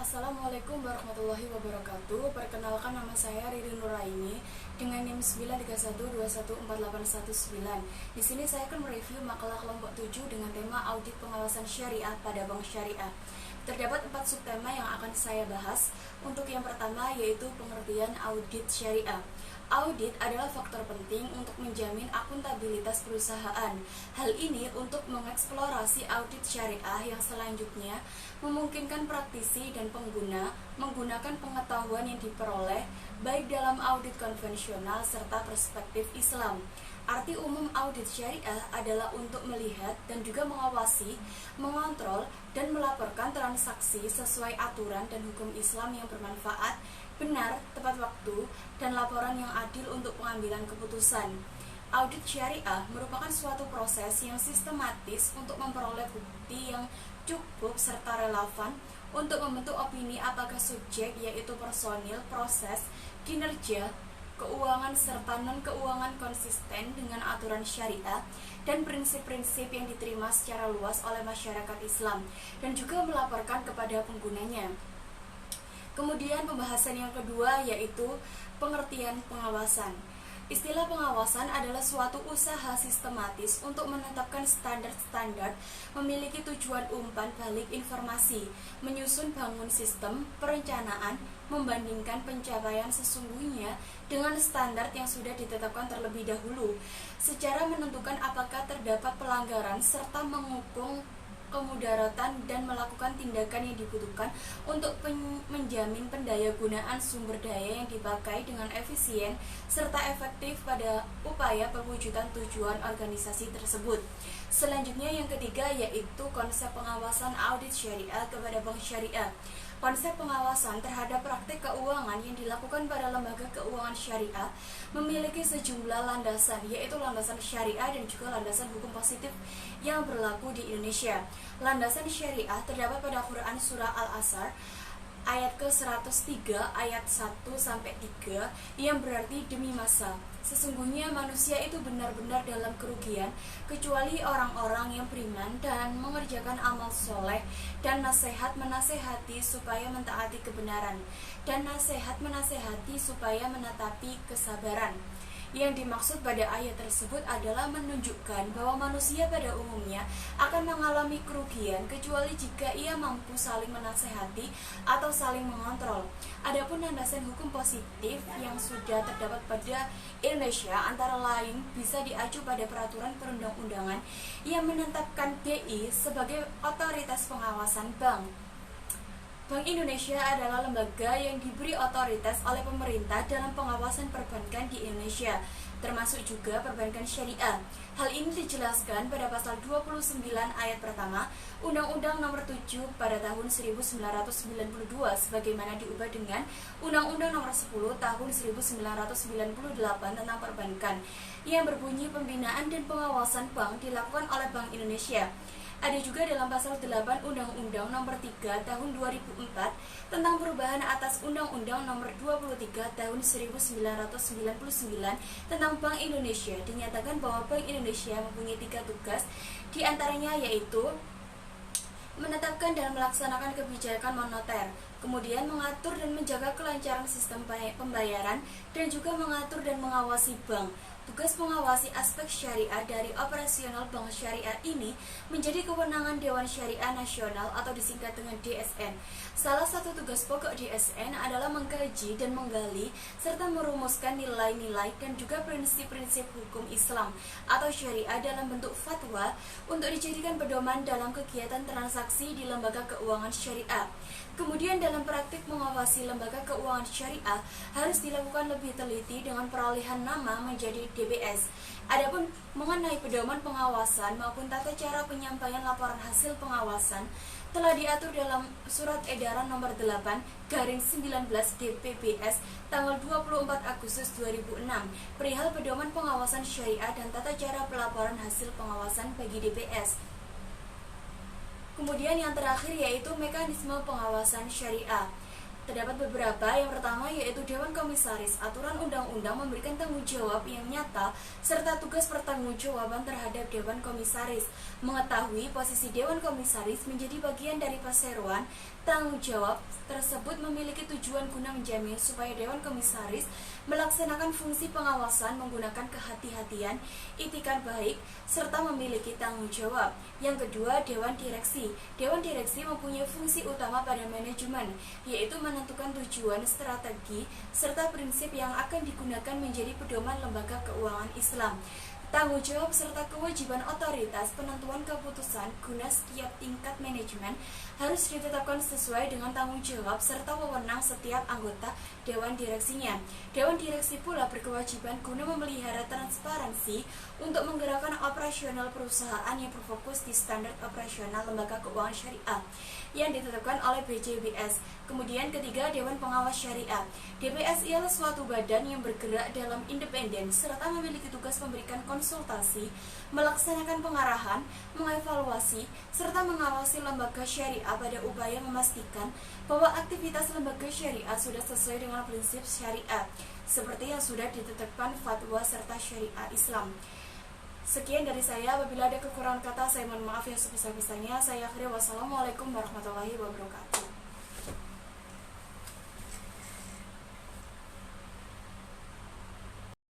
Assalamualaikum warahmatullahi wabarakatuh. Perkenalkan, nama saya Riri Nuraini dengan NIM 931214819. Di sini saya akan mereview makalah kelompok 7 dengan tema audit pengawasan syariah pada bank syariah. Terdapat 4 subtema yang akan saya bahas. Untuk yang pertama yaitu pengertian audit syariah. Audit adalah faktor penting untuk menjamin akuntabilitas perusahaan. Hal ini untuk mengeksplorasi audit syariah yang selanjutnya memungkinkan praktisi dan pengguna menggunakan pengetahuan yang diperoleh baik dalam audit konvensional serta perspektif Islam. Arti umum audit syariah adalah untuk melihat dan juga mengawasi, mengontrol, dan melaporkan transaksi sesuai aturan dan hukum Islam yang bermanfaat, benar, tepat waktu, dan laporan yang adil untuk pengambilan keputusan. Audit syariah merupakan suatu proses yang sistematis untuk memperoleh bukti yang cukup serta relevan untuk membentuk opini apakah subjek, yaitu personil, proses, kinerja, keuangan serta non-keuangan konsisten dengan aturan syariah dan prinsip-prinsip yang diterima secara luas oleh masyarakat Islam dan juga melaporkan kepada penggunanya. Kemudian pembahasan yang kedua yaitu pengertian pengawasan. Istilah pengawasan adalah suatu usaha sistematis untuk menetapkan standar-standar, memiliki tujuan umpan balik informasi, menyusun bangun sistem, perencanaan, membandingkan pencapaian sesungguhnya dengan standar yang sudah ditetapkan terlebih dahulu, secara menentukan apakah terdapat pelanggaran serta menghukum kemudaratan dan melakukan tindakan yang dibutuhkan untuk menjamin pendayagunaan sumber daya yang dipakai dengan efisien serta efektif pada upaya perwujudan tujuan organisasi tersebut. Selanjutnya yang ketiga yaitu konsep pengawasan audit syariah kepada bank syariah. Konsep pengawasan terhadap praktik keuangan yang dilakukan pada lembaga keuangan syariah memiliki sejumlah landasan, yaitu landasan syariah dan juga landasan hukum positif yang berlaku di Indonesia. Landasan syariah terdapat pada Quran Surah Al-Asr ayat ke-103 ayat 1-3 yang berarti demi masa. Sesungguhnya manusia itu benar-benar dalam kerugian kecuali orang-orang yang beriman dan mengerjakan amal soleh, dan nasihat menasehati supaya mentaati kebenaran, dan nasihat menasehati supaya menetapi kesabaran. Yang dimaksud pada ayat tersebut adalah menunjukkan bahwa manusia pada umumnya akan mengalami kerugian kecuali jika ia mampu saling menasehati atau saling mengontrol. Adapun landasan hukum positif yang sudah terdapat pada Indonesia antara lain bisa diacu pada peraturan perundang-undangan yang menetapkan BI sebagai otoritas pengawasan bank. Bank Indonesia adalah lembaga yang diberi otoritas oleh pemerintah dalam pengawasan perbankan di Indonesia, termasuk juga perbankan syariah. Hal ini dijelaskan pada pasal 29 ayat pertama Undang-Undang Nomor 7 pada tahun 1992 sebagaimana diubah dengan Undang-Undang Nomor 10 tahun 1998 tentang perbankan yang berbunyi pembinaan dan pengawasan bank dilakukan oleh Bank Indonesia. Ada juga dalam pasal 8 Undang-Undang Nomor 3 Tahun 2004 tentang perubahan atas Undang-Undang Nomor 23 Tahun 1999 tentang Bank Indonesia. Dinyatakan bahwa Bank Indonesia mempunyai 3 tugas, diantaranya yaitu menetapkan dan melaksanakan kebijakan moneter, kemudian mengatur dan menjaga kelancaran sistem pembayaran, dan juga mengatur dan mengawasi bank. Tugas mengawasi aspek syariah dari operasional bank syariah ini menjadi kewenangan Dewan Syariah Nasional atau disingkat dengan DSN. Salah satu tugas pokok DSN adalah mengkaji dan menggali serta merumuskan nilai-nilai dan juga prinsip-prinsip hukum Islam atau syariah dalam bentuk fatwa untuk dijadikan pedoman dalam kegiatan transaksi di lembaga keuangan syariah. Kemudian dalam praktik mengawasi lembaga keuangan syariah harus dilakukan lebih teliti dengan peralihan nama menjadi DBS. Adapun mengenai pedoman pengawasan maupun tata cara penyampaian laporan hasil pengawasan telah diatur dalam Surat Edaran Nomor 8/19 DPBS tanggal 24 Agustus 2006 perihal pedoman pengawasan syariah dan tata cara pelaporan hasil pengawasan bagi DBS. Kemudian yang terakhir yaitu mekanisme pengawasan syariah. Terdapat beberapa. Yang pertama yaitu Dewan Komisaris. Aturan undang-undang memberikan tanggung jawab yang nyata serta tugas pertanggungjawaban terhadap Dewan Komisaris. Mengetahui posisi Dewan Komisaris menjadi bagian dari perseroan, tanggung jawab tersebut memiliki tujuan guna menjamin supaya Dewan Komisaris melaksanakan fungsi pengawasan menggunakan kehati-hatian, itikad baik, serta memiliki tanggung jawab. Yang kedua, Dewan Direksi. Dewan Direksi mempunyai fungsi utama pada manajemen, yaitu menentukan tujuan, strategi, serta prinsip yang akan digunakan menjadi pedoman lembaga keuangan Islam. Tanggung jawab serta kewajiban otoritas penentuan keputusan guna setiap tingkat manajemen harus ditetapkan sesuai dengan tanggung jawab serta wewenang setiap anggota Dewan Direksinya. Dewan Direksi pula berkewajiban guna memelihara transparansi untuk menggerakkan operasional perusahaan yang berfokus di standar operasional lembaga keuangan syariah yang ditetapkan oleh BJBS. Kemudian ketiga, Dewan Pengawas Syariah. DPS ialah suatu badan yang bergerak dalam independen serta memiliki tugas memberikan konsultasi, melaksanakan pengarahan, mengevaluasi, serta mengawasi lembaga syariah pada upaya memastikan bahwa aktivitas lembaga syariah sudah sesuai dengan prinsip syariah, seperti yang sudah ditetapkan fatwa serta syariah Islam. Sekian dari saya. Apabila ada kekurangan kata, saya mohon maaf yang sebesar-besarnya. Saya akhiri. Wassalamualaikum warahmatullahi wabarakatuh.